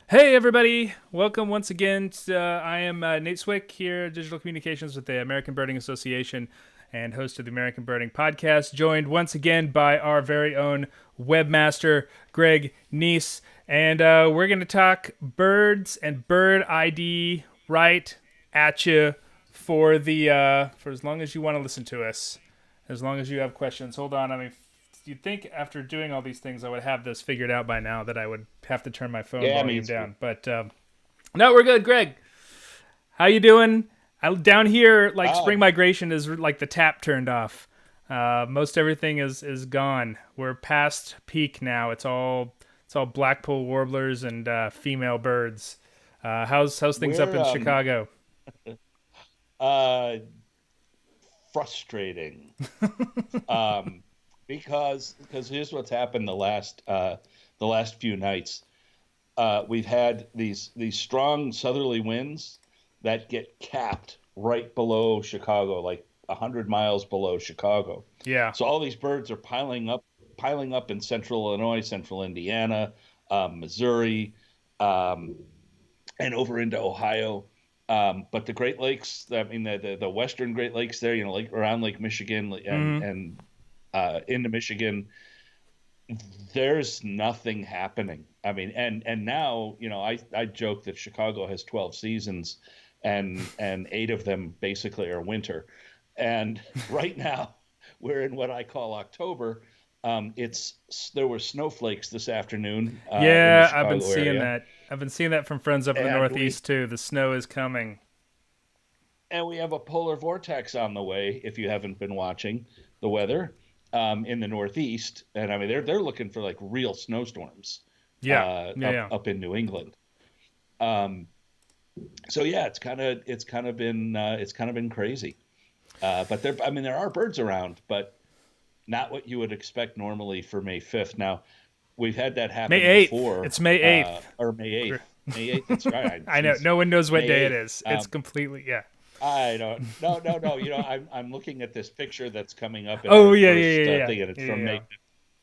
Hey everybody! Welcome once again. I am Nate Swick here, Digital Communications with the American Birding Association, and host of the American Birding Podcast. Joined once again by our very own webmaster Greg Neise, and we're going to talk birds and bird ID right at you for as long as you want to listen to us, as long as you have questions. Hold on, you'd think after doing all these things I would have this figured out by now, that I would have to turn my phone Yeah, me volume too. down. But no, we're good. Greg, how you doing? Down here, like Uh, spring migration is like the tap turned off. Most everything is gone. We're past peak now. It's all Blackpool warblers and female birds. How's things up we're in Chicago? uh frustrating. Um because here's what's happened the last few nights. We've had these strong southerly winds that get capped right below Chicago, like 100 miles below Chicago. Yeah. So all these birds are piling up in central Illinois, central Indiana, Missouri, um, and over into Ohio. But the Great Lakes, I mean the Western Great Lakes there, like around Lake Michigan and Mm-hmm. and into Michigan, there's nothing happening. I mean, and now, I joke that Chicago has 12 seasons, and eight of them basically are winter. And right now, we're in what I call October. It's There were snowflakes this afternoon in the Yeah, I've been Chicago seeing area, that. I've been seeing that from friends up in the and we Northeast too. The snow is coming. and we have a polar vortex on the way. If you haven't been watching the weather in the Northeast, and I mean they're looking for like real snowstorms Yeah, yeah, up yeah. up in New England. Um, so yeah, it's kind of been crazy. But there are birds around, but not what you would expect normally for May 5th. Now we've had that May happen 8th. before, It's May 8th. or May 8th. May 8th. That's right. I know. Geez, No one knows what May day it 8th. is. It's completely, yeah. I don't. No, no, no. I'm looking at this picture that's coming up in Oh, our yeah, yeah, first yeah, thing, and it's yeah. from May, Yeah,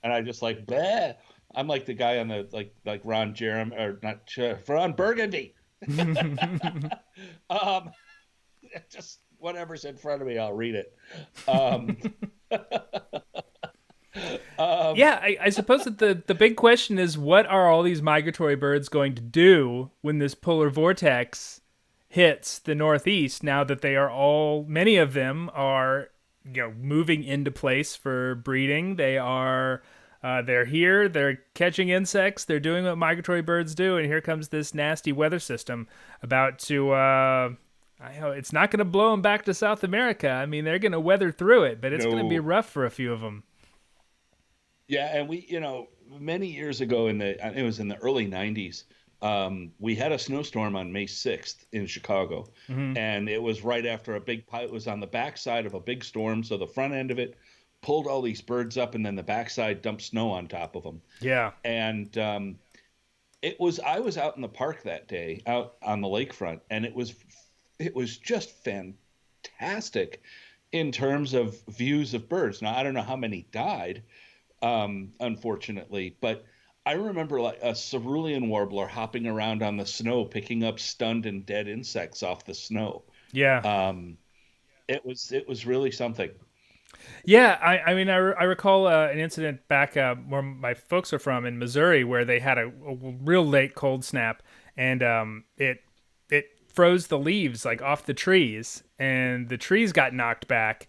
and I just like, bleh. I'm like the guy on the like Ron Jerem, or not Ron Burgundy. yeah. Um, just whatever's in front of me, I'll read it. Um, um, Yeah, I suppose that the big question is, what are all these migratory birds going to do when this polar vortex hits the Northeast, now that many of them are, moving into place for breeding. They're here, they're catching insects, they're doing what migratory birds do, and here comes this nasty weather system about to, I know it's not going to blow them back to South America. I mean, they're going to weather through it, but it's going to be no. rough for a few of them. Yeah, and many years ago, it was in the early '90s. We had a snowstorm on May 6th in Chicago, Hmm. and it was right after a big pile. It was on the backside of a big storm, so the front end of it pulled all these birds up, and then the backside dumped snow on top of them. Yeah. And I was out in the park that day, out on the lakefront, and it was just fantastic in terms of views of birds. Now I don't know how many died, unfortunately. But I remember like a cerulean warbler hopping around on the snow, picking up stunned and dead insects off the snow. Yeah. Um, it was really something. Yeah, I mean, I recall an incident back where my folks are from in Missouri, where they had a real late cold snap, and it froze the leaves like off the trees, and the trees got knocked back.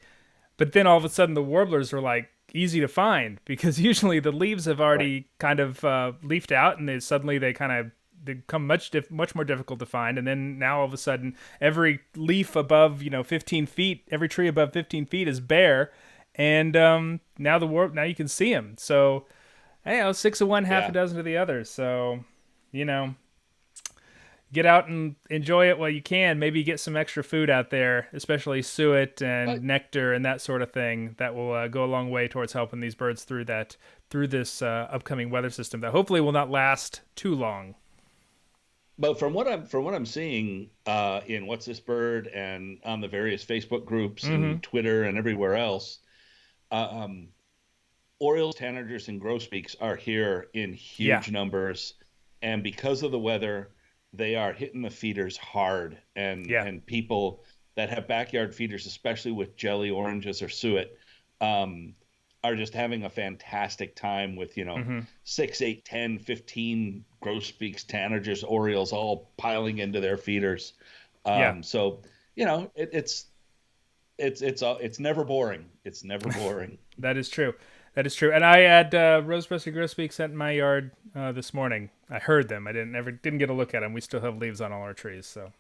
But then all of a sudden, the warblers were like easy to find, because usually the leaves have Right. already kind of leafed out, and they kind of they become much more difficult to find. And then now all of a sudden, every leaf above 15 feet, every tree above 15 feet is bare, and now you can see them. So hey, I was six of one, half a Yeah. dozen of the other. So you know, get out and enjoy it while you can. Maybe get some extra food out there, especially suet and But nectar and that sort of thing. That will go a long way towards helping these birds through this upcoming weather system that hopefully will not last too long. but from what I'm seeing in What's This Bird and on the various Facebook groups Mm-hmm. and Twitter and everywhere else, Orioles, tanagers, and grosbeaks are here in Yeah. huge numbers, and because of the weather, they are hitting the feeders hard, and people that have backyard feeders, especially with jelly oranges or suet, are just having a fantastic time with, 6, 8, 10, 15 grosbeaks, tanagers, orioles all piling into their feeders. So, it's never boring. It's never boring. That is true. That is true. And I had rose-breasted grosbeaks in my yard this morning. I heard them. I didn't get a look at them. We still have leaves on all our trees, so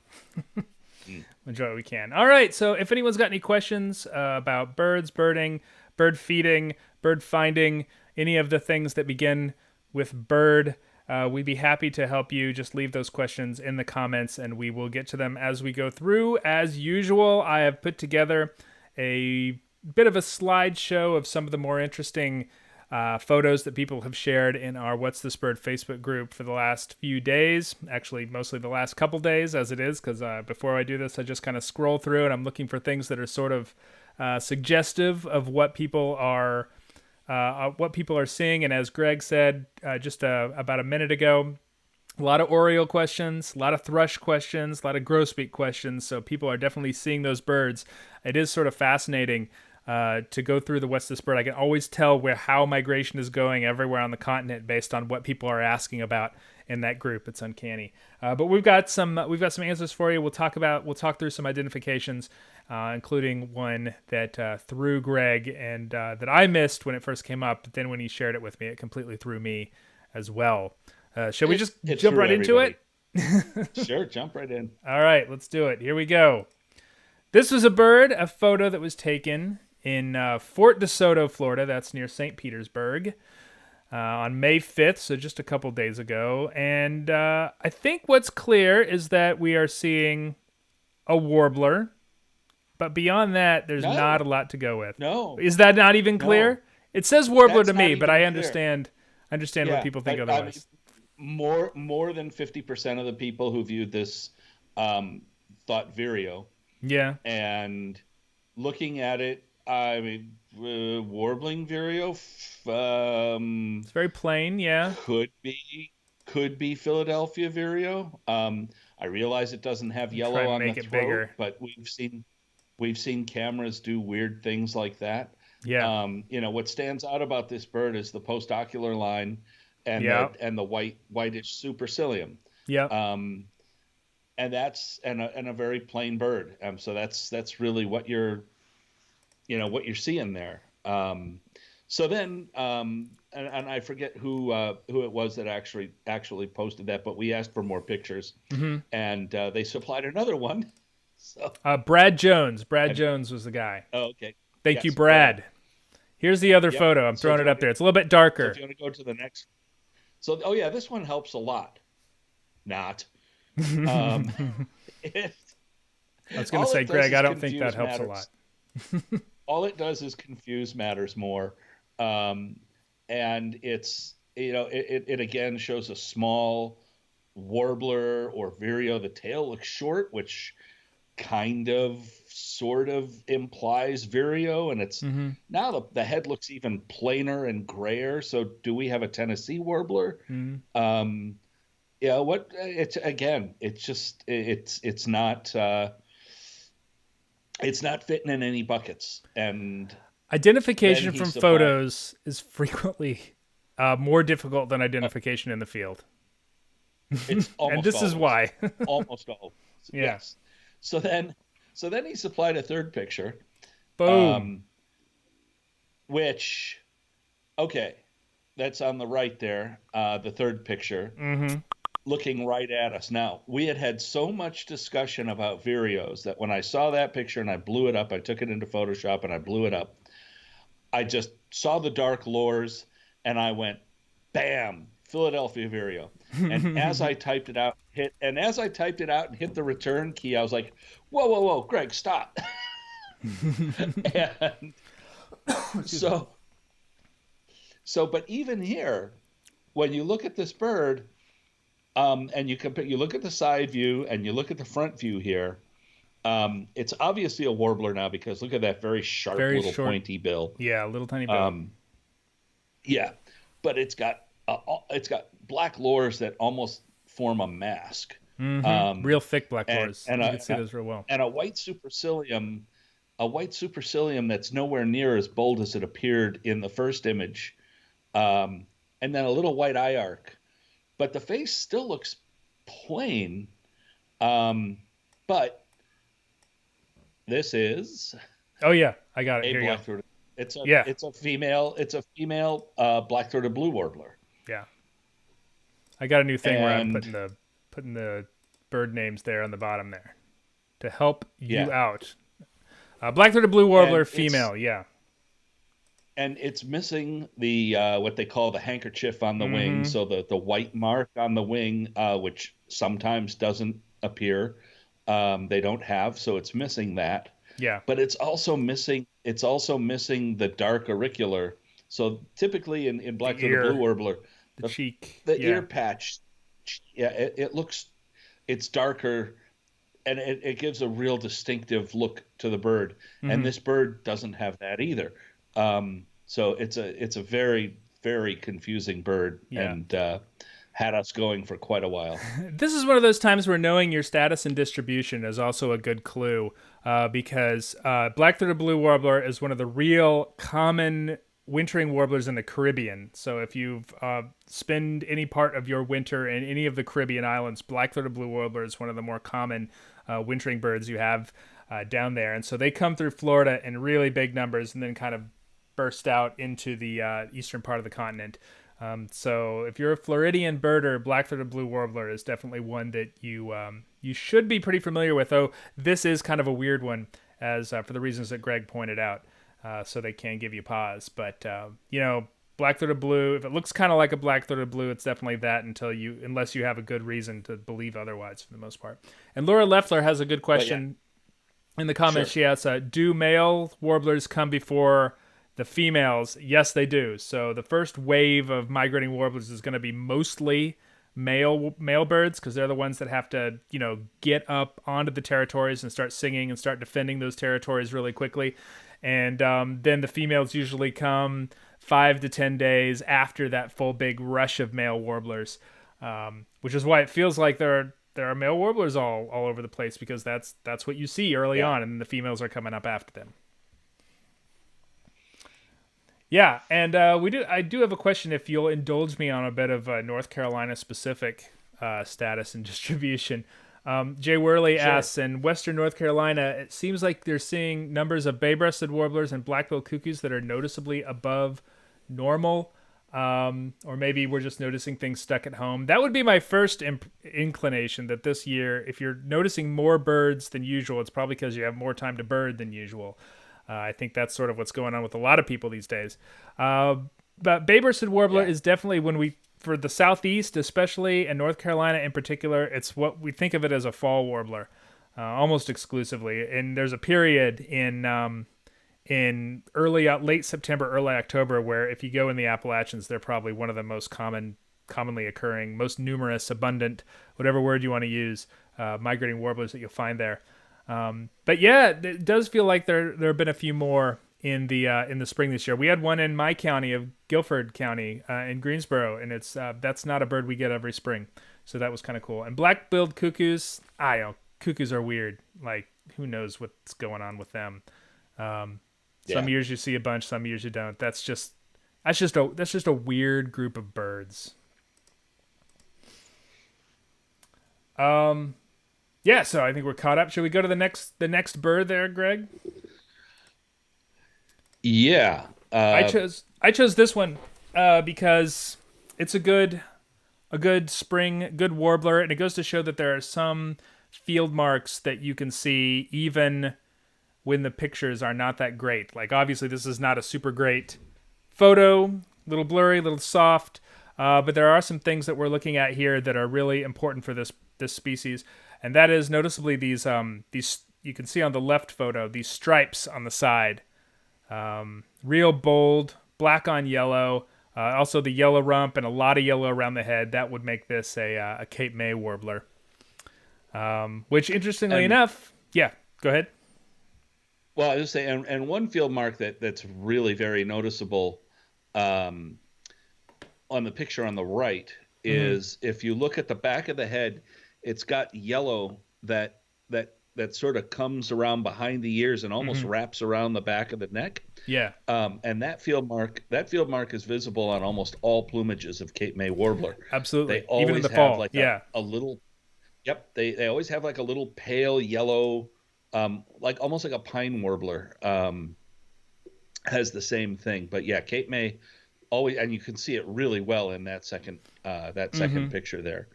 enjoy what we can. All right. So if anyone's got any questions about birds, birding, bird feeding, bird finding, any of the things that begin with bird, we'd be happy to help you. Just leave those questions in the comments, and we will get to them as we go through. As usual, I have put together a bit of a slideshow of some of the more interesting photos that people have shared in our What's This Bird Facebook group for the last few days. Actually, mostly the last couple days as it is, because before I do this, I just kind of scroll through and I'm looking for things that are sort of suggestive of what people are seeing. And as Greg said just about a minute ago, a lot of oriole questions, a lot of thrush questions, a lot of grosbeak questions. So people are definitely seeing those birds. It is sort of fascinating to go through the What's This Bird. I can always tell how migration is going everywhere on the continent based on what people are asking about in that group. It's uncanny. But we've got some answers for you. We'll talk through some identifications, including one that threw Greg and that I missed when it first came up. But then when he shared it with me, it completely threw me as well. Shall we just jump right into it? Sure, jump right in. All right, let's do it. Here we go. This was a photo that was taken in Fort DeSoto, Florida. That's near St. Petersburg on May 5th, so just a couple days ago. And I think what's clear is that we are seeing a warbler. But beyond that, there's not a lot to go with. No. Is that not even clear? No. It says warbler to me, but I understand what people think otherwise. More than 50% of the people who viewed this thought vireo. Yeah. And looking at it, I mean, warbling vireo. It's very plain, yeah. Could be Philadelphia vireo. I realize it doesn't have yellow on the throat, bigger. But we've seen cameras do weird things like that. Yeah. What stands out about this bird is the postocular line and the whitish supercilium. Yeah. And that's a very plain bird. So that's really what you're seeing there. So then, and I forget who it was that actually posted that, but we asked for more pictures, and they supplied another one. So Brad Jones. Jones was the guy. Oh, okay. Thank you, Brad. Here's the other photo. I'm throwing it up there. It's a little bit darker. So if you want to go to the next. So, this one helps a lot. Not. I was going to say, Greg, I don't think that helps a lot. All it does is confuse matters more. And it's, it again shows a small warbler or vireo. The tail looks short, which kind of sort of implies vireo, and it's now the head looks even plainer and grayer. So do we have a Tennessee warbler? It's not fitting in any buckets. And identification from photos is frequently more difficult than identification in the field. It's almost and this always, is why. Almost always. Yeah. Yes. So then he supplied a third picture. Boom. Which, okay, that's on the right there, the third picture, looking right at us. Now, we had so much discussion about vireos that when I saw that picture and I blew it up, I took it into Photoshop and I blew it up. I just saw the dark lures and I went, bam, Philadelphia vireo. And as I typed it out, and hit the return key, I was like, whoa, Greg, stop. And but even here, when you look at this bird, and you look at the side view and you look at the front view here, it's obviously a warbler now because look at that very short, pointy bill. Yeah, little tiny bill. Yeah, but it's got black lures that almost form a mask. Real thick black And lures. You can see those real well. and a white supercilium that's nowhere near as bold as it appeared in the first image, and then a little white eye arc, but the face still looks plain. But this is Oh yeah, I got it. a Here you go. black-throated. Yeah, It's a female black-throated blue warbler. yeah. I got a new thing where I'm And putting the bird names there on the bottom there to help you yeah, out. Black-throated blue warbler, and female. Yeah. it's missing the what they call the handkerchief on the wing, Mm-hmm. so the white mark on the wing, which sometimes doesn't appear. They don't have, so it's missing that. Yeah. But it's also missing the dark auricular. So typically in The black-throated blue ear, warbler, the cheek. the Yeah. ear patch, yeah, it looks, it's darker, and it gives a real distinctive look to the bird. And Mm-hmm. this bird doesn't have that either. So it's a very, very confusing bird, Yeah. and had us going for quite a while. This is one of those times where knowing your status and distribution is also a good clue, because black-throated blue warbler is one of the real common wintering warblers in the Caribbean. So if you've spend any part of your winter in any of the Caribbean islands, black-throated blue warbler is one of the more common wintering birds you have down there. And so they come through Florida in really big numbers and then kind of burst out into the eastern part of the continent. So if you're a Floridian birder, black-throated blue warbler is definitely one that you should be pretty familiar with. Though this is kind of a weird one, as for the reasons that Greg pointed out. So they can give you pause, but black-throated blue. If it looks kind of like a black-throated blue, it's definitely that unless you have a good reason to believe otherwise, for the most part. And Laura Leffler has a good question in the comments. Sure. She asks, "Do male warblers come before the females?" Yes, they do. So the first wave of migrating warblers is going to be mostly male birds, because they're the ones that have to get up onto the territories and start singing and start defending those territories really quickly. And then the females usually come 5 to 10 days after that full big rush of male warblers, which is why it feels like there are male warblers all over the place, because that's what you see early on, and the females are coming up after them. Yeah, and I do have a question, if you'll indulge me on a bit of North Carolina specific status and distribution. Jay Worley asks, in Western North Carolina, it seems like they're seeing numbers of bay-breasted warblers and black-billed cuckoos that are noticeably above normal, or maybe we're just noticing things stuck at home. That would be my first inclination, that this year, if you're noticing more birds than usual, it's probably because you have more time to bird than usual. I think that's sort of what's going on with a lot of people these days. But bay-breasted warbler is definitely, for the Southeast especially, and North Carolina in particular, it's what we think of it as a fall warbler, almost exclusively. And there's a period in late September, early October, where if you go in the Appalachians, they're probably one of the most commonly occurring, most numerous, abundant, whatever word you want to use, migrating warblers that you'll find there. But yeah, it does feel like there have been a few more in the spring this year. We had one in my county of Guilford County in Greensboro, and it's that's not a bird we get every spring, so that was kind of cool. And black-billed cuckoos, cuckoos are weird. Like, who knows what's going on with them? Some years you see a bunch, some years you don't. That's just a weird group of birds. Yeah, so I think we're caught up. Should we go to the next bird there, Greg? Yeah. I chose this one because it's a good spring, good warbler, and it goes to show that there are some field marks that you can see even when the pictures are not that great. Like, obviously this is not a super great photo, a little blurry, a little soft, but there are some things that we're looking at here that are really important for this species, and that is noticeably these you can see on the left photo, these stripes on the side. Real bold, black on yellow, also the yellow rump and a lot of yellow around the head. That would make this a Cape May warbler. Which, interestingly enough, yeah, go ahead. Well, I was just saying, and one field mark that's really very noticeable on the picture on the right is if you look at the back of the head, it's got yellow that sort of comes around behind the ears and almost wraps around the back of the neck. Yeah. And that field mark is visible on almost all plumages of Cape May warbler. Absolutely. They always Even in the have fall. like yeah. a little. Yep. They always have like a little pale yellow, like almost like a pine warbler. Has the same thing. But yeah, Cape May always, and you can see it really well in that second picture there.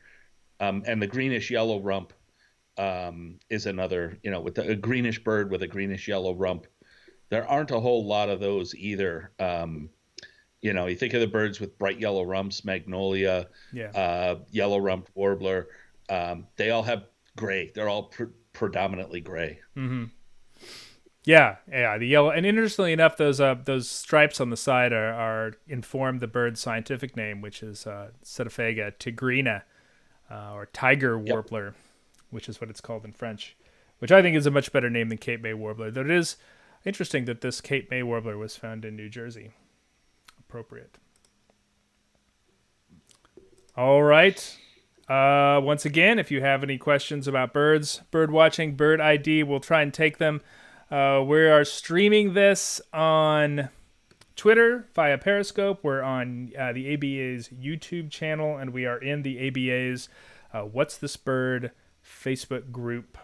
And the greenish yellow rump is another, with a greenish bird with a greenish yellow rump. There aren't a whole lot of those either. You think of the birds with bright yellow rumps, magnolia, yellow rumped warbler. They all have gray. They're all predominantly gray. Yeah, the yellow, and interestingly enough, those stripes on the side are inform the bird's scientific name, which is Setophaga tigrina, or tiger warbler, which is what it's called in French, which I think is a much better name than Cape May warbler. Though it is interesting that this Cape May warbler was found in New Jersey. Appropriate. All right. Once again, if you have any questions about birds, bird watching, bird ID, we'll try and take them. We are streaming this on Twitter via Periscope. We're on the ABA's YouTube channel, and we are in the ABA's What's This Bird Facebook group.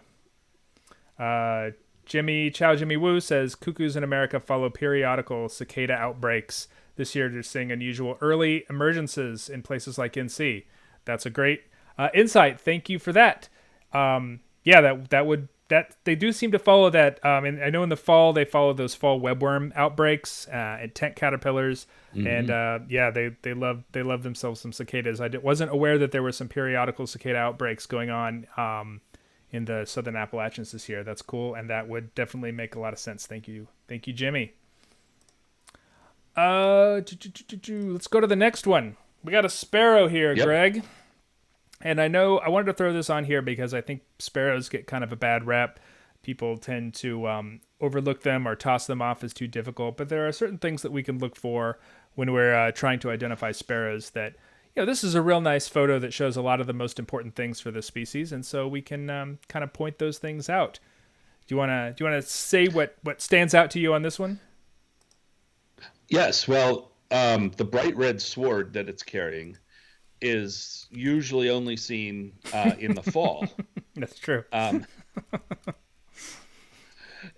Jimmy Woo says cuckoos in America follow periodical cicada outbreaks. This year they're seeing unusual early emergences in places like NC. That's a great insight. Thank you for that. That they do seem to follow that. And I know in the fall they follow those fall webworm outbreaks and tent caterpillars, and they love themselves some cicadas. I wasn't aware that there were some periodical cicada outbreaks going on in the Southern Appalachians this year. That's cool, and that would definitely make a lot of sense. Thank you, Jimmy. Let's go to the next one. We got a sparrow here, Greg. And I know I wanted to throw this on here because I think sparrows get kind of a bad rep. People tend to overlook them or toss them off as too difficult. But there are certain things that we can look for when we're trying to identify sparrows that, this is a real nice photo that shows a lot of the most important things for the species. And so we can kind of point those things out. Do you want to say what stands out to you on this one? Yes. Well, the bright red sword that it's carrying is usually only seen in the fall. That's true.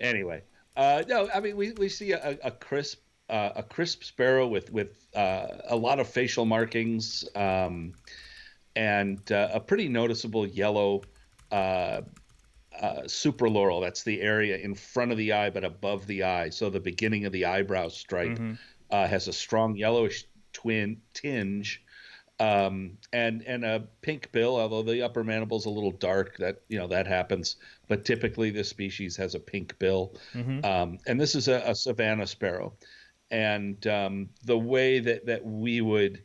Anyway, no, I mean we see a crisp sparrow with a lot of facial markings and a pretty noticeable yellow supraloral. That's the area in front of the eye but above the eye. So the beginning of the eyebrow stripe has a strong yellowish tinge. And a pink bill, although the upper mandible is a little dark, that happens. But typically this species has a pink bill. And this is a Savannah sparrow. And the way that we would,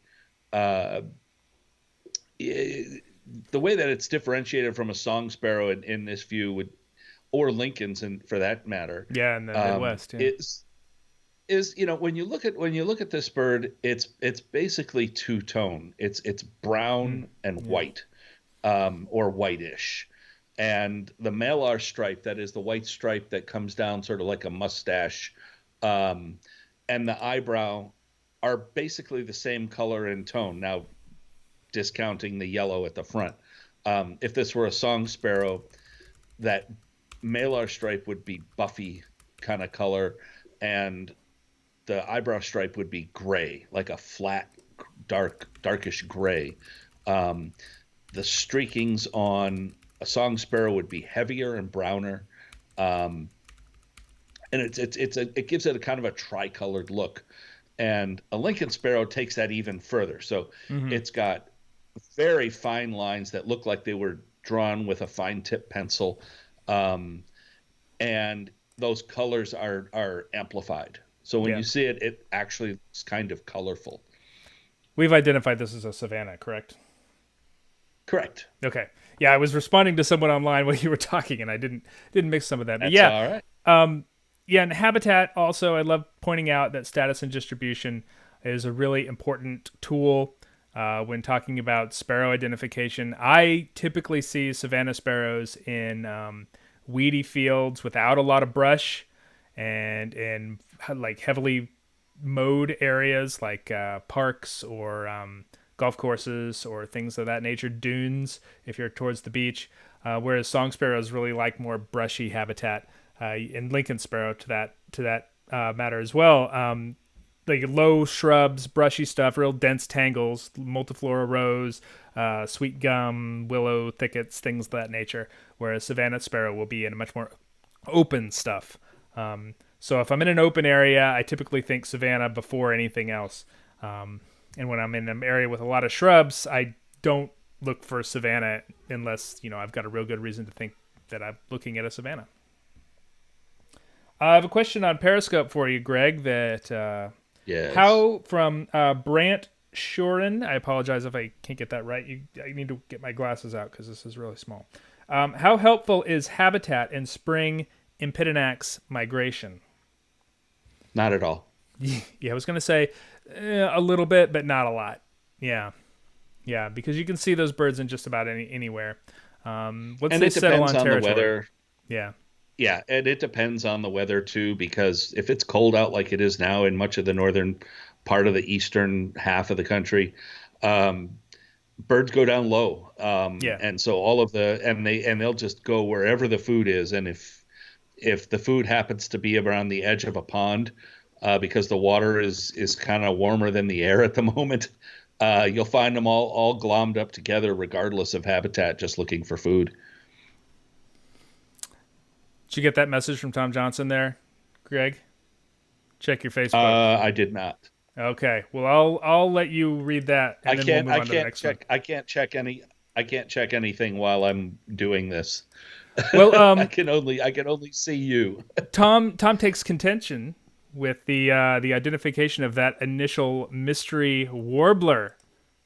the way that it's differentiated from a song sparrow in this view or Lincoln's, and for that matter. Yeah, in the Midwest. Yeah. Is when you look at this bird, it's basically two-tone. It's brown and white, or whitish, and the malar stripe, that is the white stripe that comes down sort of like a mustache, and the eyebrow are basically the same color and tone. Now, discounting the yellow at the front. If this were a song sparrow, that malar stripe would be buffy kind of color, and the eyebrow stripe would be gray, like a flat, darkish gray. The streakings on a song sparrow would be heavier and browner, and it gives it a kind of a tricolored look. And a Lincoln sparrow takes that even further. So it's got very fine lines that look like they were drawn with a fine tip pencil, and those colors are amplified. So when you see it, it actually looks kind of colorful. We've identified this as a Savannah, correct? Correct. Okay. Yeah, I was responding to someone online while you were talking, and I didn't mix some of that. But That's all right. And habitat also, I love pointing out that status and distribution is a really important tool when talking about sparrow identification. I typically see Savannah sparrows in weedy fields without a lot of brush, and in like heavily mowed areas like parks or golf courses or things of that nature, dunes if you're towards the beach. Whereas song sparrows really like more brushy habitat, and Lincoln sparrow to that matter as well. Like low shrubs, brushy stuff, real dense tangles, multiflora rows, sweet gum, willow thickets, things of that nature. Whereas Savannah sparrow will be in a much more open stuff. So if I'm in an open area, I typically think Savannah before anything else. And when I'm in an area with a lot of shrubs, I don't look for Savannah unless I've got a real good reason to think that I'm looking at a Savannah. I have a question on Periscope for you, Greg. That Yes. how from Brant Shorin. I apologize if I can't get that right. I need to get my glasses out because this is really small. How helpful is habitat in spring Impedinax migration? Not at all. Yeah, I was going to say a little bit, but not a lot. Yeah, because you can see those birds in just about anywhere. Once And they it settle on depends on the territory. weather. Yeah, Yeah, and it depends on the weather too, because if it's cold out like it is now in much of the northern part of the eastern half of the country, birds go down low. Yeah. And so all of they'll just go wherever the food is. And if the food happens to be around the edge of a pond, because the water is kind of warmer than the air at the moment, you'll find them all glommed up together, regardless of habitat, just looking for food. Did you get that message from Tom Johnson there, Greg? Check your Facebook. I did not. Okay. Well, I'll let you read that, and then we'll move on to the next one. I can't check anything while I'm doing this. Well, I can only see you. Tom takes contention with the identification of that initial mystery warbler.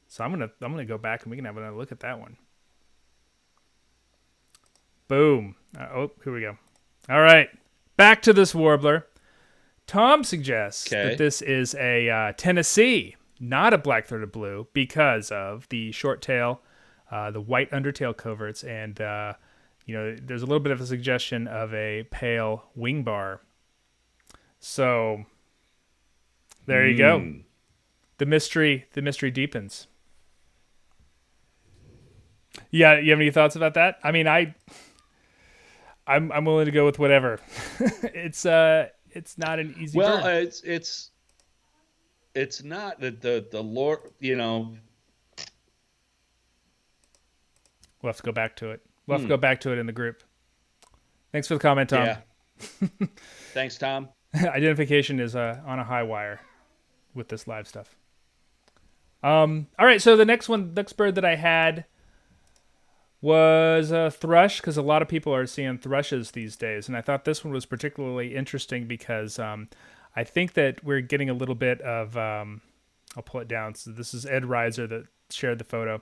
So I'm gonna go back and we can have another look at that one. Boom. Here we go. All right, back to this warbler. Tom suggests that this is a Tennessee, not a black-throated blue, because of the short tail, the white undertail coverts, and there's a little bit of a suggestion of a pale wing bar. So there you go. The mystery deepens. Yeah, you have any thoughts about that? I mean, I'm willing to go with whatever. It's not an easy Well, burn. it's not the Lord, We'll have to go back to it. We'll have to go back to it in the group. Thanks for the comment, Tom. Yeah. Thanks, Tom. Identification is on a high wire with this live stuff. All right, so the next bird that I had was a thrush, because a lot of people are seeing thrushes these days, and I thought this one was particularly interesting because I think that we're getting a little bit of I'll pull it down. So this is Ed Reiser that shared the photo.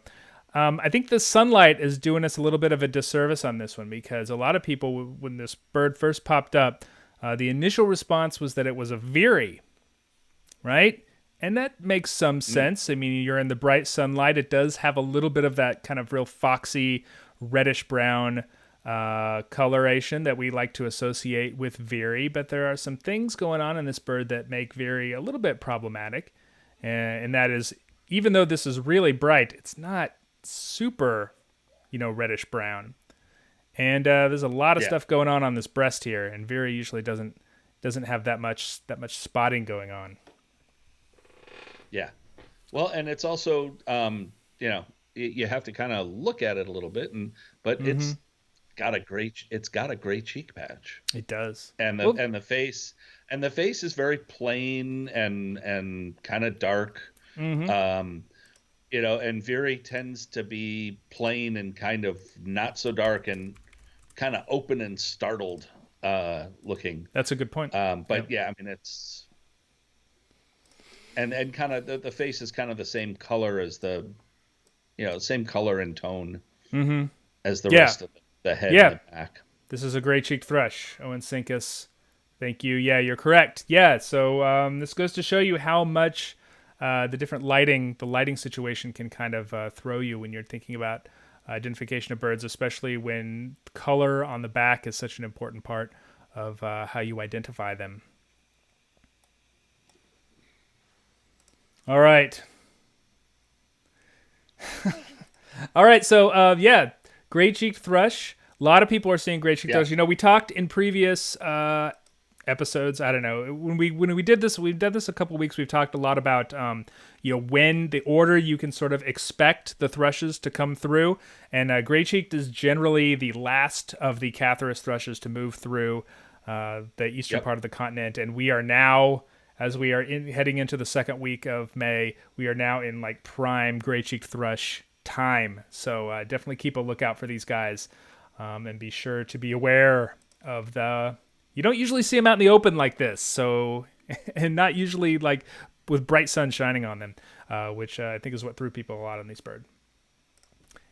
I think the sunlight is doing us a little bit of a disservice on this one, because a lot of people, when this bird first popped up, the initial response was that it was a veery, right? And that makes some sense. I mean, you're in the bright sunlight. It does have a little bit of that kind of real foxy, reddish-brown coloration that we like to associate with veery. But there are some things going on in this bird that make veery a little bit problematic. And that is, even though this is really bright, it's not super, reddish-brown. And there's a lot of stuff going on this breast here. And veery usually doesn't have that much spotting going on. Yeah. Well, and it's also, you have to kind of look at it a little bit, but it's got a great cheek patch. It does. And the face is very plain and kind of dark. And veery tends to be plain and kind of not so dark and kind of open and startled looking. That's a good point. But yeah, I mean, it's. And kind of the face is kind of the same color as same color and tone as the rest of the head and the back. This is a gray-cheeked thrush. Owen Sinkus, thank you. Yeah, you're correct. Yeah, so this goes to show you how much the different lighting, the lighting situation can kind of throw you when you're thinking about identification of birds, especially when color on the back is such an important part of how you identify them. All right. All right. So, yeah, gray-cheeked thrush. A lot of people are seeing gray-cheeked thrush. You know, we talked in previous episodes. I don't know, when we did this, we've done this a couple weeks. We've talked a lot about when the order you can sort of expect the thrushes to come through, and gray-cheeked is generally the last of the Catharus thrushes to move through the eastern part of the continent, and we are now, as we are heading into the second week of May, we are now in like prime gray-cheeked thrush time. So definitely keep a lookout for these guys, and be sure to be aware of the. You don't usually see them out in the open like this, so and not usually like with bright sun shining on them, which I think is what threw people a lot on this bird.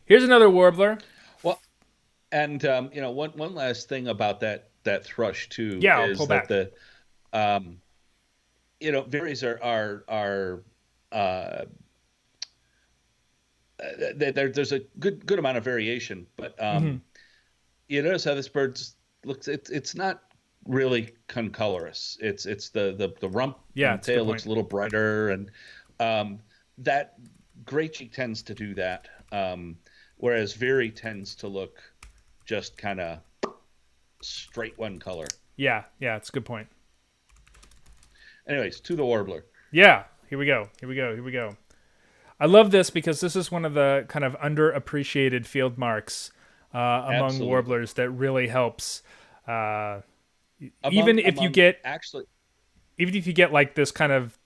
Here's another warbler. Well, and one last thing about that thrush too is that back. The varies are there's a good amount of variation, but you notice how this bird looks. It's not really concolorous. It's the rump and the tail looks a little brighter, and that gray cheek tends to do that, whereas Veery tends to look just kind of straight one color. Yeah, it's a good point. Anyways, to the warbler. Yeah, here we go. I love this because this is one of the kind of underappreciated field marks among warblers that really helps. Even if you get like this kind of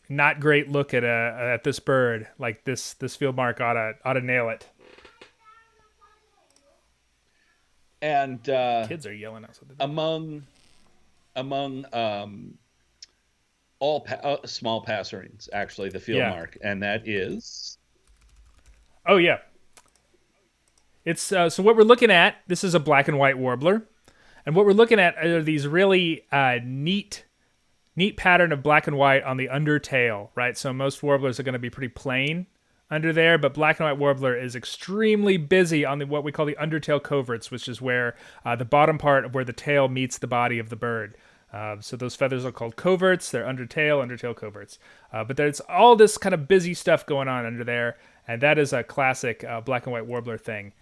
not great look at this bird, like this field mark ought to nail it. And kids are yelling outside. Among all small passerines, actually, the field mark, and that is. Oh yeah. It's so what we're looking at. This is a black and white warbler. And what we're looking at are these really neat pattern of black and white on the undertail, right? So most warblers are going to be pretty plain under there, but black and white warbler is extremely busy on what we call the undertail coverts, which is where the bottom part of where the tail meets the body of the bird. So those feathers are called coverts. They're undertail coverts. But there's all this kind of busy stuff going on under there, and that is a classic black and white warbler thing.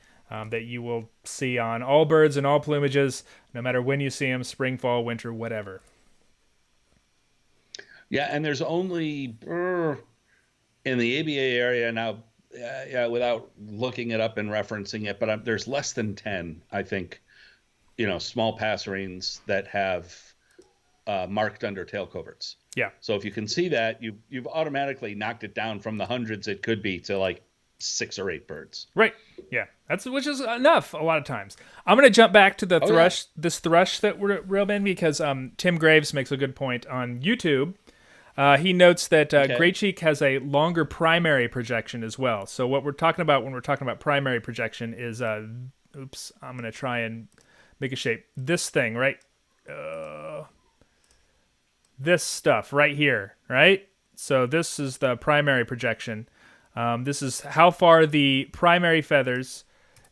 That you will see on all birds and all plumages, no matter when you see them, spring, fall, winter, whatever. Yeah, and there's only in the ABA area now, without looking it up and referencing it, but there's less than 10, I think, small passerines that have marked undertail coverts. Yeah. So if you can see that, you've automatically knocked it down from the hundreds it could be to like 6 or 8 birds. Right. Yeah. Which is enough a lot of times. I'm going to jump back to the thrush, this thrush that we're real in, because Tim Graves makes a good point on YouTube. He notes that gray cheek has a longer primary projection as well. So what we're talking about when we're talking about primary projection is, I'm going to try and make a shape. This thing, right? This stuff right here, right? So this is the primary projection. This is how far the primary feathers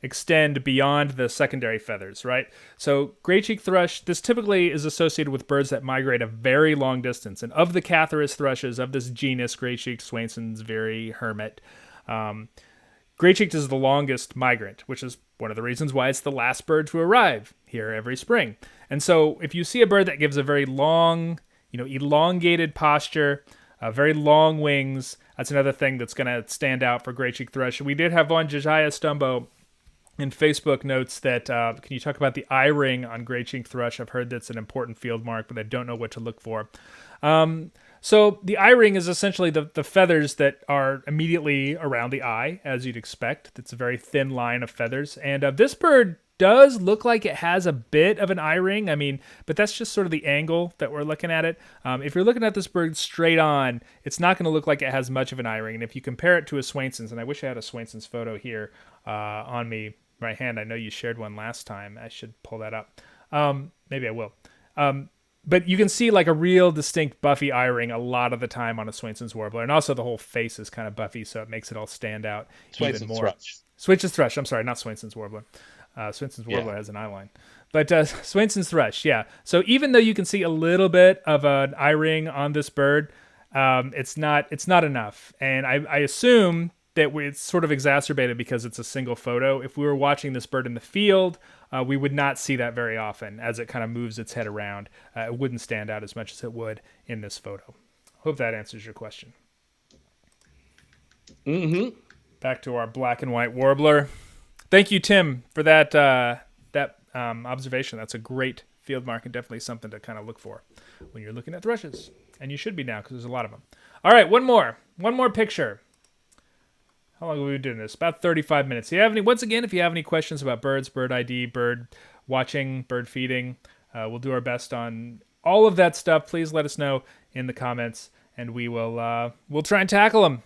extend beyond the secondary feathers, right? So gray-cheeked thrush, this typically is associated with birds that migrate a very long distance. And of the Catharus thrushes, of this genus, gray-cheeked, Swainson's, Veery, Hermit, gray-cheeked is the longest migrant, which is one of the reasons why it's the last bird to arrive here every spring. And so if you see a bird that gives a very long, elongated posture, very long wings, that's another thing that's going to stand out for gray-cheeked thrush. We did have one, Josiah Stumbo, in Facebook notes that, can you talk about the eye ring on gray-cheeked thrush? I've heard that's an important field mark, but I don't know what to look for. So the eye ring is essentially the feathers that are immediately around the eye, as you'd expect. It's a very thin line of feathers. And this bird does look like it has a bit of an eye ring. I mean, but that's just sort of the angle that we're looking at it. If you're looking at this bird straight on, it's not going to look like it has much of an eye ring. And if you compare it to a Swainson's, and I wish I had a Swainson's photo here on me right hand. I know you shared one last time. I should pull that up. Maybe I will. but you can see like a real distinct buffy eye ring a lot of the time on a Swainson's Warbler. And also the whole face is kind of buffy, so it makes it all stand out even more. Thrush. Swainson's Thrush. I'm sorry, not Swainson's Warbler. Swainson's Warbler has an eye line. But Swainson's Thrush, yeah. So even though you can see a little bit of an eye ring on this bird, it's not enough. And I assume that it's sort of exacerbated because it's a single photo. If we were watching this bird in the field, we would not see that very often as it kind of moves its head around. It wouldn't stand out as much as it would in this photo. Hope that answers your question. Mm-hmm. Back to our black and white warbler. Thank you, Tim, for that observation. That's a great field mark and definitely something to kind of look for when you're looking at thrushes. And you should be now because there's a lot of them. All right, one more picture. How long have we been doing this? About 35 minutes. Once again, if you have any questions about birds, bird ID, bird watching, bird feeding, we'll do our best on all of that stuff. Please let us know in the comments, and we'll try and tackle them.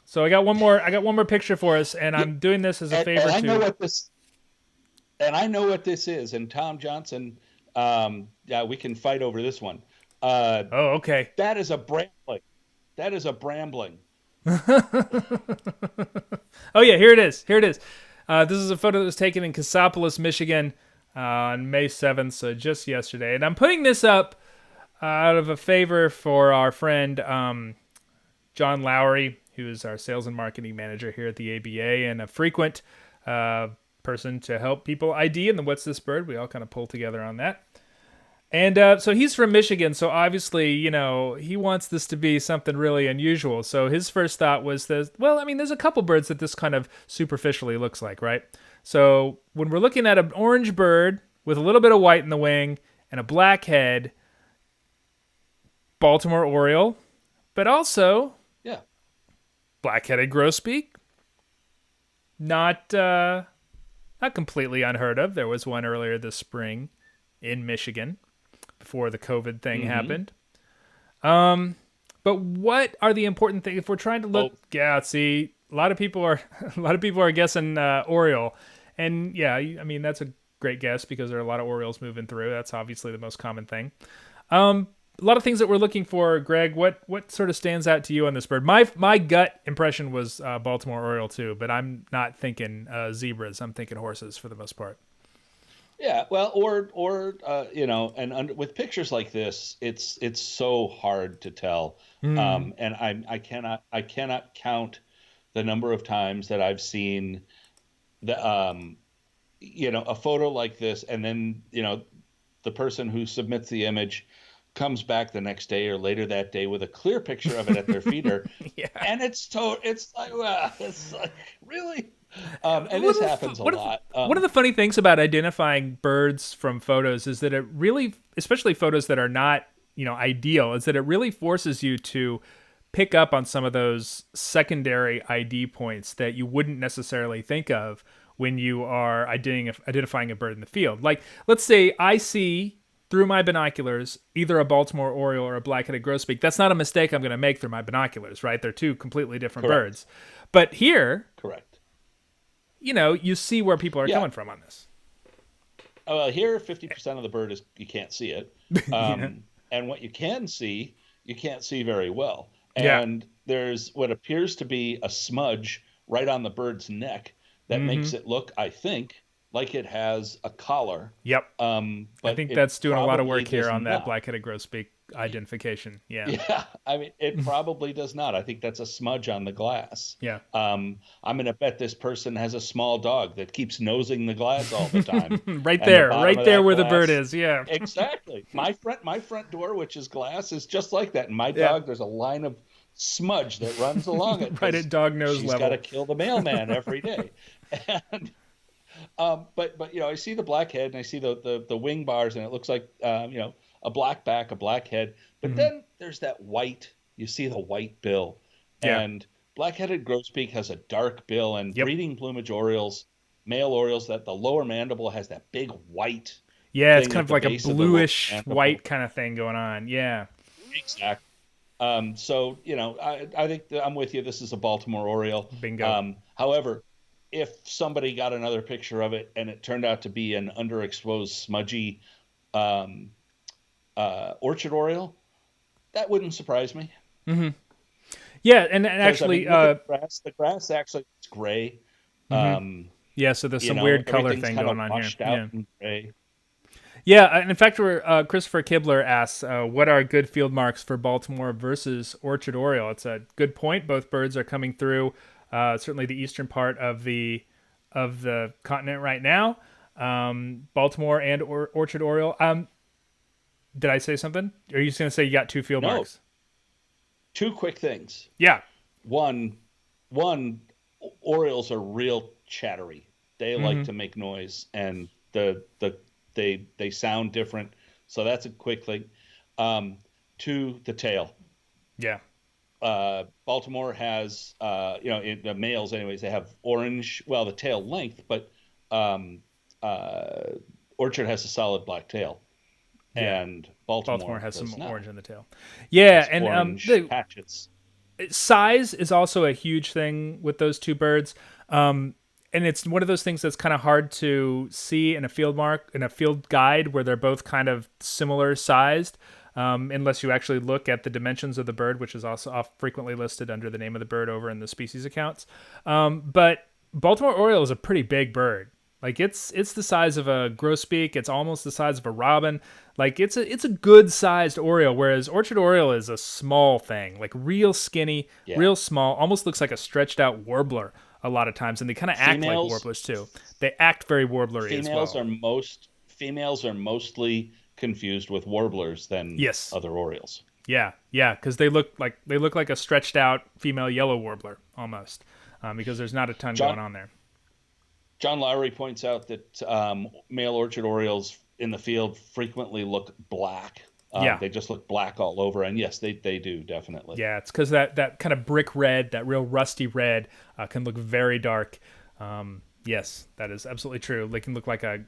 So I got one more picture for us, and I'm doing this as a favor to. I know what this is. And Tom Johnson, we can fight over this one. Okay. That is a brambling. Oh yeah, here it is. This is a photo that was taken in Cassopolis, Michigan, on May 7th, so just yesterday. And I'm putting this up out of a favor for our friend John Lowry, who is our sales and marketing manager here at the ABA and a frequent person to help people ID in the What's This Bird. We all kind of pull together on that. And so he's from Michigan, so obviously, he wants this to be something really unusual. So his first thought was there's a couple birds that this kind of superficially looks like, right? So when we're looking at an orange bird with a little bit of white in the wing and a black head, Baltimore Oriole, but also Blackheaded Grosbeak, not completely unheard of. There was one earlier this spring in Michigan before the COVID thing happened. But what are the important things if we're trying to look? Yeah, see, a lot of people are guessing Oriole, and that's a great guess because there are a lot of Orioles moving through. That's obviously the most common thing. A lot of things that we're looking for, Greg. What sort of stands out to you on this bird? My gut impression was Baltimore Oriole too, but I'm not thinking zebras. I'm thinking horses for the most part. Yeah, well, with pictures like this, it's so hard to tell, and I cannot count the number of times that I've seen a photo like this, and then the person who submits the image comes back the next day or later that day with a clear picture of it at their feeder, and it's like really. And this happens a lot. One of the funny things about identifying birds from photos is that it really, especially photos that are not, ideal, is that it really forces you to pick up on some of those secondary ID points that you wouldn't necessarily think of when you are identifying a bird in the field. Like, let's say I see through my binoculars either a Baltimore Oriole or a Blackheaded Grosbeak. That's not a mistake I'm going to make through my binoculars, right? They're two completely different birds. But here, correct. You see where people are coming from on this. Well, here, 50% of the bird is you can't see it, and what you can see very well. And there's what appears to be a smudge right on the bird's neck that makes it look, I think, like it has a collar. Yep. But I think that's doing a lot of work here on that Blackheaded Grosbeak identification. Yeah. I mean, it probably does not. I think that's a smudge on the glass. Yeah. I'm going to bet this person has a small dog that keeps nosing the glass all the time. right there where the bird is. Yeah. Exactly. My front door, which is glass, is just like that. And my dog, there's a line of smudge that runs along it. Right at dog nose level. She's got to kill the mailman every day. And but I see the blackhead and I see the wing bars and it looks like a black back, a black head. But then there's that white. You see the white bill. Yeah. And Blackheaded Grosbeak has a dark bill, and breeding plumage Orioles, male Orioles, that the lower mandible has that big white. Yeah, it's kind of like a bluish white kind of thing going on. Yeah. Exactly. So, I think I'm with you. This is a Baltimore Oriole. Bingo. However, if somebody got another picture of it and it turned out to be an underexposed, smudgy Orchard Oriole, that wouldn't surprise me. Yeah, and Because I actually, mean, look at the grass. The grass actually is gray. yeah. So there's some weird color Everything's thing kind of going on here. washed out Yeah. and gray. Yeah, and in fact, Christopher Kibler asks, "What are good field marks for Baltimore versus Orchard Oriole?" It's a good point. Both birds are coming through, certainly the eastern part of the continent right now. Baltimore and Orchard Oriole. Did I say something? Are you just going to say you got two field No, marks? two quick things. Yeah, One, one, Orioles are real chattery. They like to make noise, and they sound different. So that's a quick thing. Two, the tail. yeah, Baltimore has, the males, anyways, they have orange. Well, the tail length, but um, Orchard has a solid black tail, yeah. and Baltimore Baltimore has does some not. orange in the tail. Yeah, It's and orange the patches. size is also a huge thing with those two birds. And it's one of those things that's kind of hard to see in a field guide where they're both kind of similar sized, unless you actually look at the dimensions of the bird, which is also frequently listed under the name of the bird over in the species accounts. But Baltimore Oriole is a pretty big bird. Like it's the size of a grosbeak. It's almost the size of a robin. Like it's a good sized Oriole, whereas Orchard Oriole is a small thing, like real skinny, Yeah. real small, almost looks like a stretched out warbler a lot of times, and they kind of act like Females warblers too. They act very warblery as females well. are mostly confused with warblers than Yes, other orioles. yeah, yeah, because they look like a stretched out female yellow warbler almost, because there's not a ton John going on there. John Lowry points out that male orchard orioles in the field frequently look black. Yeah, They just look black all over, and yes, they do definitely. yeah, it's because that kind of brick red, that real rusty red, can look very dark. Yes, that is absolutely true. They can look like a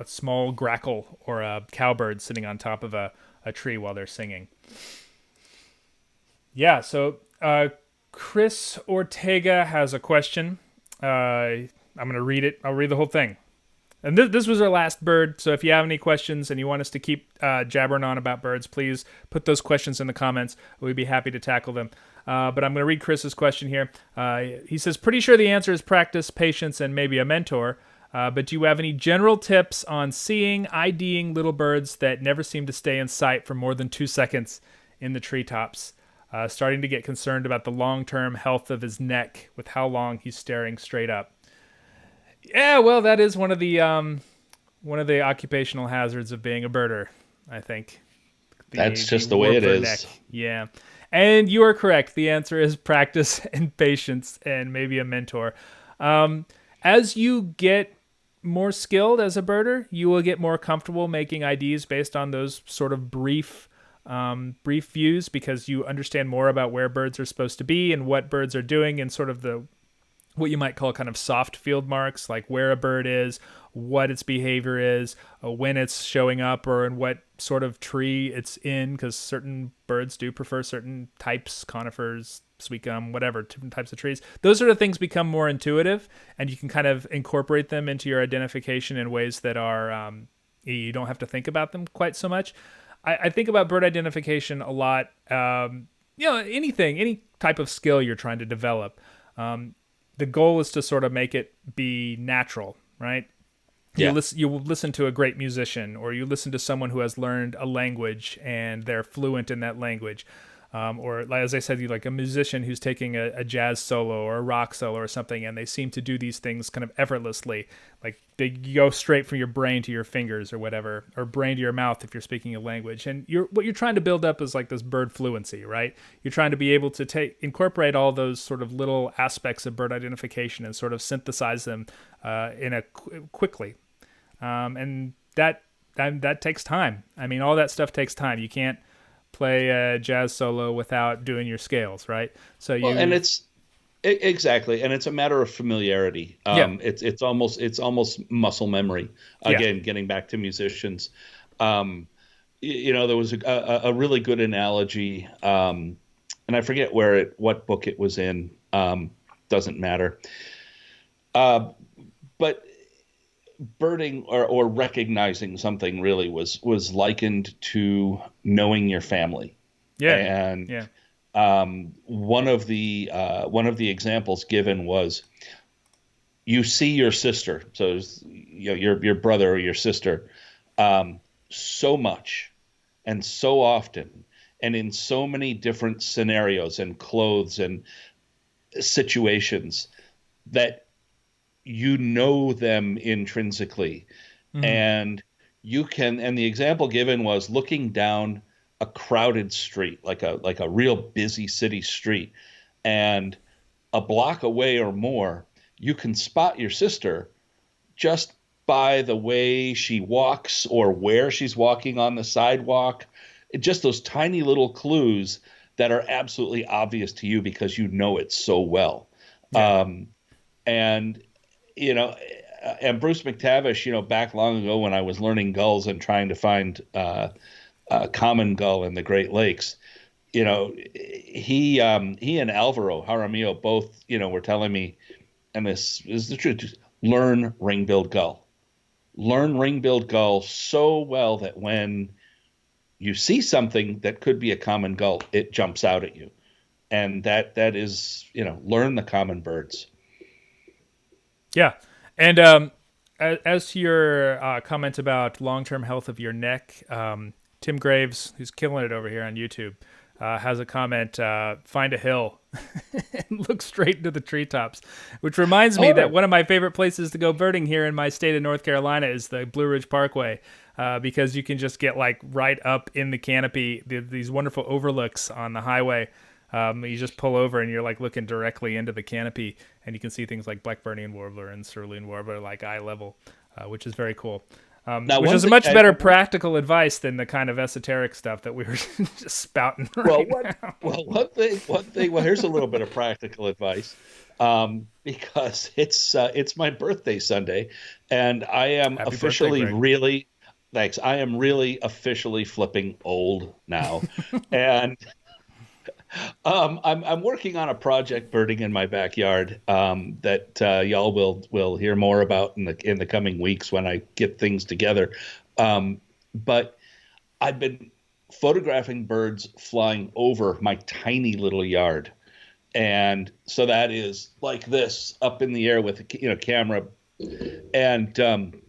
small grackle or a cowbird sitting on top of a tree while they're singing. Yeah, so Chris Ortega has a question. I'm going to read it. I'll read the whole thing. And this was our last bird, so if you have any questions and you want us to keep jabbering on about birds, please put those questions in the comments. We'd be happy to tackle them. But I'm going to read Chris's question here. He says, pretty sure the answer is practice, patience, and maybe a mentor. But do you have any general tips on seeing, IDing little birds that never seem to stay in sight for more than 2 seconds in the treetops? Starting to get concerned about the long-term health of his neck with how long he's staring straight up. Yeah, well, that is one of the occupational hazards of being a birder, I think. That's just the way it warbler is. neck. Yeah. And you are correct. The answer is practice and patience and maybe a mentor. As you get more skilled as a birder, you will get more comfortable making IDs based on those sort of brief views, because you understand more about where birds are supposed to be and what birds are doing, and sort of what you might call kind of soft field marks, like where a bird is, what its behavior is, when it's showing up, or in what sort of tree it's in, because certain birds do prefer certain types, conifers, sweet gum, whatever, different types of trees. Those sort of things become more intuitive, and you can kind of incorporate them into your identification in ways that are, you don't have to think about them quite so much. I think about bird identification a lot. Any type of skill you're trying to develop. The goal is to sort of make it be natural, right? Yeah. You will listen to a great musician, or you listen to someone who has learned a language and they're fluent in that language. Or as I said, you like a musician who's taking a jazz solo or a rock solo or something, and they seem to do these things kind of effortlessly. Like they go straight from your brain to your fingers or whatever, or brain to your mouth if you're speaking a language. And what you're trying to build up is like this bird fluency, right? You're trying to be able to incorporate all those sort of little aspects of bird identification and sort of synthesize them quickly. And that takes time. I mean, all that stuff takes time. You can't play a jazz solo without doing your scales, right? So and it's exactly, and it's a matter of familiarity. It's almost muscle memory. Again, getting back to musicians, there was a really good analogy, and I forget what book it was in. Doesn't matter. But birding or recognizing something really was likened to knowing your family. Yeah. And Yeah. one of the examples given was you see your sister, so your brother or your sister, so much and so often and in so many different scenarios and clothes and situations that you know them intrinsically. Mm-hmm. And and the example given was looking down a crowded street, like a real busy city street, and a block away or more, you can spot your sister just by the way she walks or where she's walking on the sidewalk. Just those tiny little clues that are absolutely obvious to you because you know it so well. Yeah. And you know, and Bruce McTavish, back long ago when I was learning gulls and trying to find common gull in the Great Lakes, he and Alvaro Jaramillo both, were telling me, and this is the truth, learn ring-billed gull. Learn ring-billed gull so well that when you see something that could be a common gull, it jumps out at you. And that is, learn the common birds. Yeah. And as to your comment about long-term health of your neck, Tim Graves, who's killing it over here on YouTube, has a comment, find a hill and look straight into the treetops, which reminds me that one of my favorite places to go birding here in my state of North Carolina is the Blue Ridge Parkway, because you can just get like right up in the canopy, these wonderful overlooks on the highway. You just pull over and you're like looking directly into the canopy, and you can see things like Black-Burnian Warbler and Cerulean Warbler like eye level, which is very cool. Which is a much better practical advice than the kind of esoteric stuff that we were just spouting right now. One thing. Well, here's a little bit of practical advice, because it's my birthday Sunday, and I am Happy officially birthday, Greg. really, thanks. I am really officially flipping old now, and I'm working on a project birding in my backyard, that y'all will hear more about in the coming weeks when I get things together. But I've been photographing birds flying over my tiny little yard, and so that is like this up in the air with a camera, and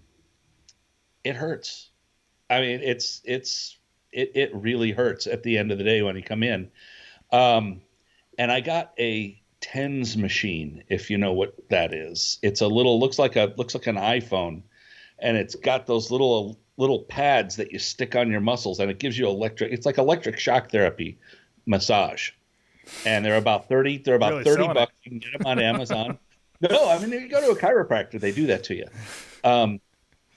it hurts. I mean, it really hurts at the end of the day when you come in. And I got a TENS machine, if you know what that is. It's a little, looks like an iPhone, and it's got those little pads that you stick on your muscles, and it gives you it's like electric shock therapy massage. And they're about 30 Really $30. You can get them on Amazon. No, I mean, if you go to a chiropractor, they do that to you.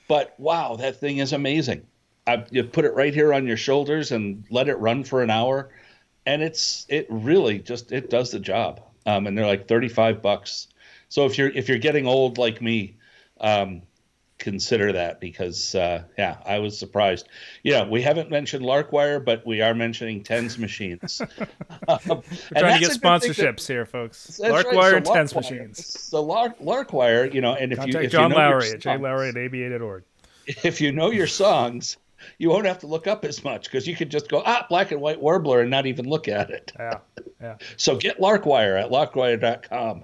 But wow, that thing is amazing. You put it right here on your shoulders and let it run for an hour. And it really just, it does the job. And they're like $35. So if you're getting old like me, consider that, because I was surprised. We haven't mentioned Larkwire, but we are mentioning TENS machines. We're trying to get sponsorships here, folks. Larkwire and TENS machines. So Larkwire, and if Contact you John know Lowry at jlowry@aba.org. If you know your songs, you won't have to look up as much, because you could just go, Black and White Warbler, and not even look at it. Yeah. So get Larkwire at larkwire.com.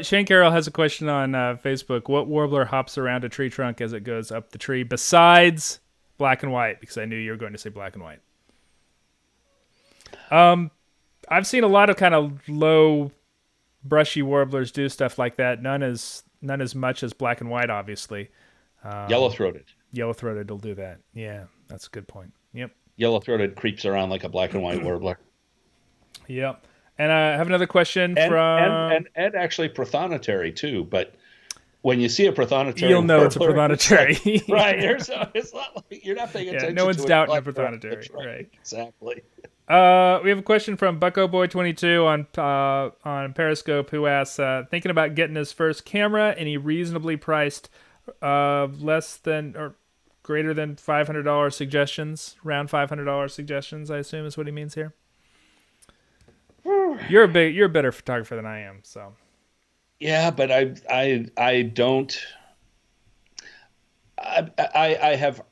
Shane Carroll has a question on Facebook. What warbler hops around a tree trunk as it goes up the tree besides black and white? Because I knew you were going to say black and white. I've seen a lot of kind of low, brushy warblers do stuff like that. None as much as black and white, obviously. Yellow-throated. Yellow-throated will do that. Yeah, that's a good point. Yep. Yellow-throated creeps around like a black and white warbler. Yep. And I have another question from... And actually prothonotary, too. But when you see a prothonotary you'll know warbler, it's a prothonotary. It's like, right. It's not like you're not paying attention no one's to doubting a it. prothonotary. Right. Exactly. We have a question from BuckoBoy22 on Periscope, who asks, thinking about getting his first camera, any reasonably priced, less than or greater than $500 suggestions, around $500 suggestions, I assume is what he means here. You're a better photographer than I am, so. Yeah, but I don't I have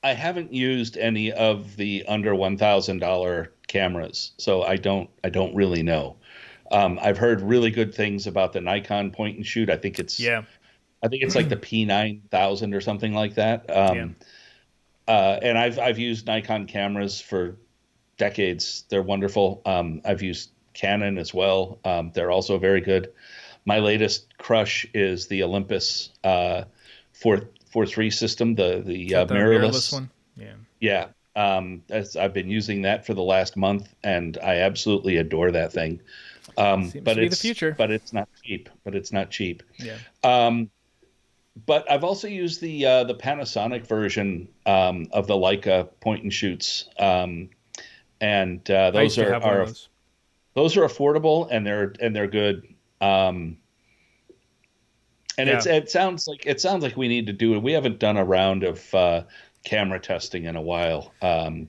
I haven't used any of the under $1,000 cameras, so I don't really know. I've heard really good things about the Nikon point and shoot. Yeah, I think it's like the P9000 or something like that. yeah. And I've used Nikon cameras for decades. They're wonderful. I've used Canon as well. They're also very good. My latest crush is the Olympus 4.3 system, the The mirrorless mirrorless. one. Yeah, Yeah. I've been using that for the last month, and I absolutely adore that thing. seems to be the future. But it's not cheap. But it's not cheap. Yeah, Um, but I've also used the Panasonic version of the Leica point and shoots, and I used those to have one of those. those are affordable, and they're good. And Yeah, it sounds like we need to do it. We haven't done a round of camera testing in a while.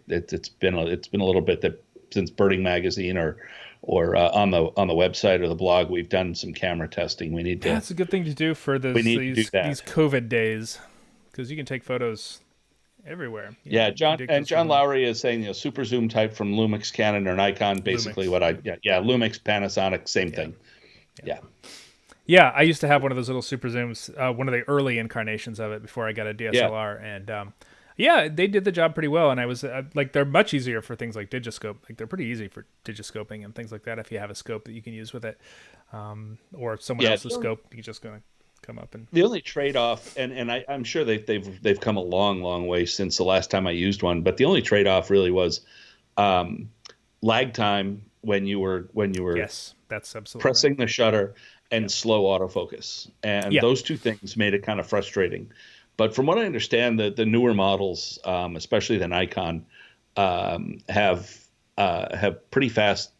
It's been a little bit that since Birding Magazine or on the website or the blog we've done some camera testing. yeah. It's a good thing to do for We need to do these that. COVID days because you can take photos everywhere. Yeah, You can take those John from Lowry is saying super zoom type from Lumix, Canon, or Nikon. Basically, Lumix. Lumix, Panasonic, same thing. Yeah. Yeah, I used to have one of those little super zooms, one of the early incarnations of it before I got a DSLR, and yeah, they did the job pretty well. And I was like, they're much easier for things like digiscope. Like they're pretty easy for digiscoping and things like that. If you have a scope that you can use with it, or someone else's scope, you're just gonna come up and The only trade-off, and I'm sure they've come a long way since the last time I used one, but the only trade-off really was lag time when you were yes, that's absolutely pressing the shutter and slow autofocus, and Yeah. those two things made it kind of frustrating. But from what I understand, the newer models, especially the Nikon, have pretty fast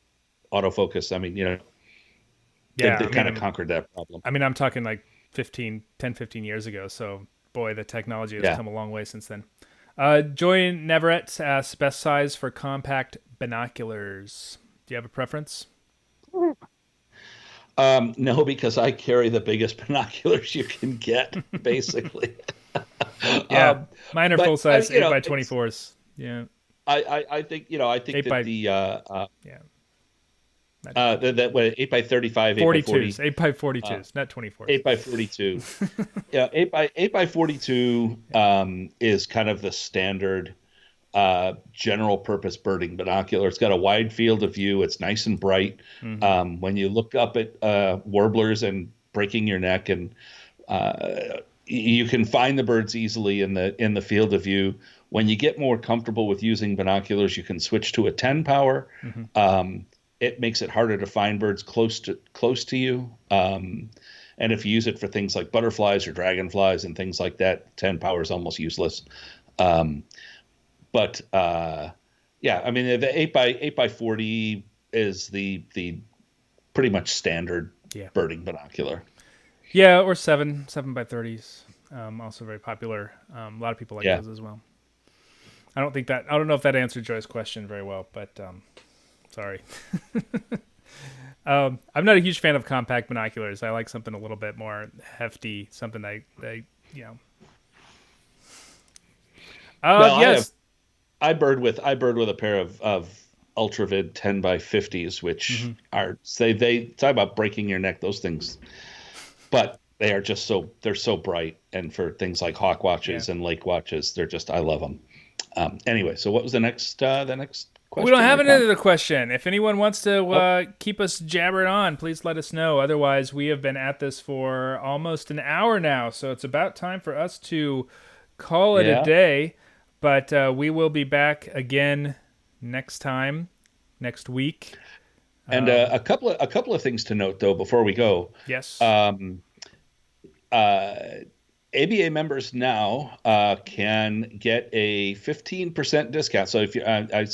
autofocus. I mean, Yeah, they've kind of conquered that problem. I mean, I'm talking like 10, 15 years ago. So, boy, the technology has come a long way since then. Joy Navarette asks, best size for compact binoculars. Do you have a preference? No, because I carry the biggest binoculars you can get, basically. Yeah, mine are but, full size you know, 8x24s. Yeah, I think Eight that by- the yeah. that what 8x35, 42s, 8x42s, not 24s. 8x42. Yeah, 8x42 is kind of the standard general purpose birding binocular. It's got a wide field of view. It's nice and bright. When you look up at warblers and breaking your neck, and you can find the birds easily in the field of view. When you get more comfortable with using binoculars, you can switch to a 10 power. It makes it harder to find birds close to you. And if you use it for things like butterflies or dragonflies and things like that, 10 power is almost useless. But yeah, I mean the 8x40 is the pretty much standard birding binocular. Yeah, or 7x30s, also very popular. A lot of people like those as well. I don't know if that answered Joy's question very well, but sorry. I'm not a huge fan of compact binoculars. I like something a little bit more hefty, something I Well, yes. I bird with a pair of Ultravid 10x50s, which are they talk about breaking your neck. Those things, but they are just they're so bright, and for things like hawk watches and lake watches, I love them. Anyway, so what was the next question? We don't have another question. If anyone wants to keep us jabbering on, please let us know. Otherwise, we have been at this for almost an hour now, so it's about time for us to call it a day. But we will be back again next week. And a couple of things to note though before we go. Yes. ABA members now can get a 15% discount. So if you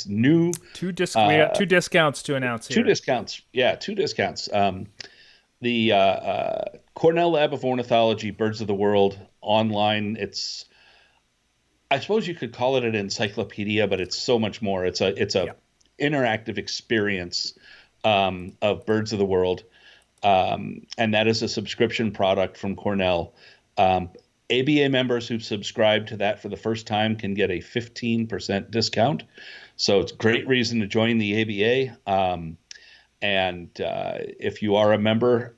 new we got two discounts to announce here. Two discounts. Yeah, two discounts. The Cornell Lab of Ornithology Birds of the World online. I suppose you could call it an encyclopedia, but it's so much more. It's a interactive experience of Birds of the World, and that is a subscription product from Cornell. ABA members who subscribe to that for the first time can get a 15% discount. So it's a great reason to join the ABA. And if you are a member,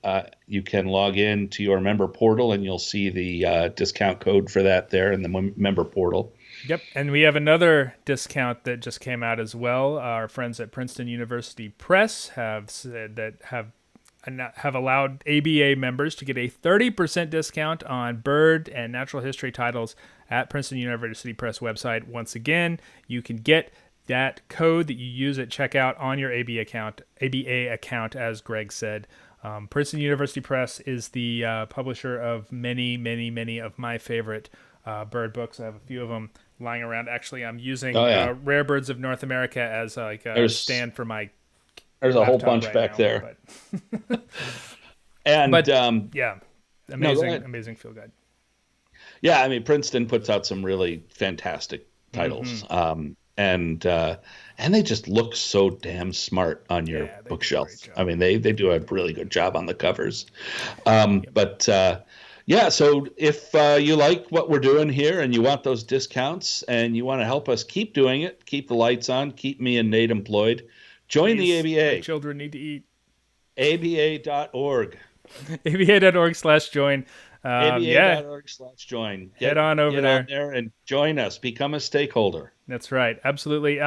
you can log in to your member portal and you'll see the discount code for that there in the member portal. Yep, and we have another discount that just came out as well. Our friends at Princeton University Press have said that have allowed ABA members to get a 30% discount on bird and natural history titles at Princeton University Press website. Once again, you can get that code that you use at checkout on your ABA account, as Greg said. Princeton University Press is the publisher of many, many, many of my favorite bird books. I have a few of them lying around. Actually, I'm using Rare Birds of North America as like a stand for my. There's a whole bunch back now, there. Yeah, amazing field guide. Yeah, I mean, Princeton puts out some really fantastic titles. And they just look so damn smart on your bookshelf. I mean, they do a really good job on the covers. So if you like what we're doing here and you want those discounts and you want to help us keep doing it, keep the lights on, keep me and Nate employed, join the ABA. Children need to eat. ABA.org. ABA.org/join. ABA.org/join. Head on over there. On there and join us. Become a stakeholder. That's right. Absolutely.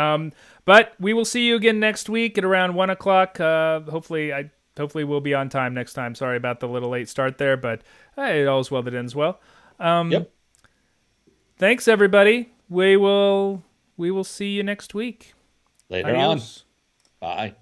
But we will see you again next week at around 1 o'clock. Hopefully we'll be on time next time. Sorry about the little late start there, but all's well that ends well. Thanks, everybody. We will see you next week. Later on. Bye.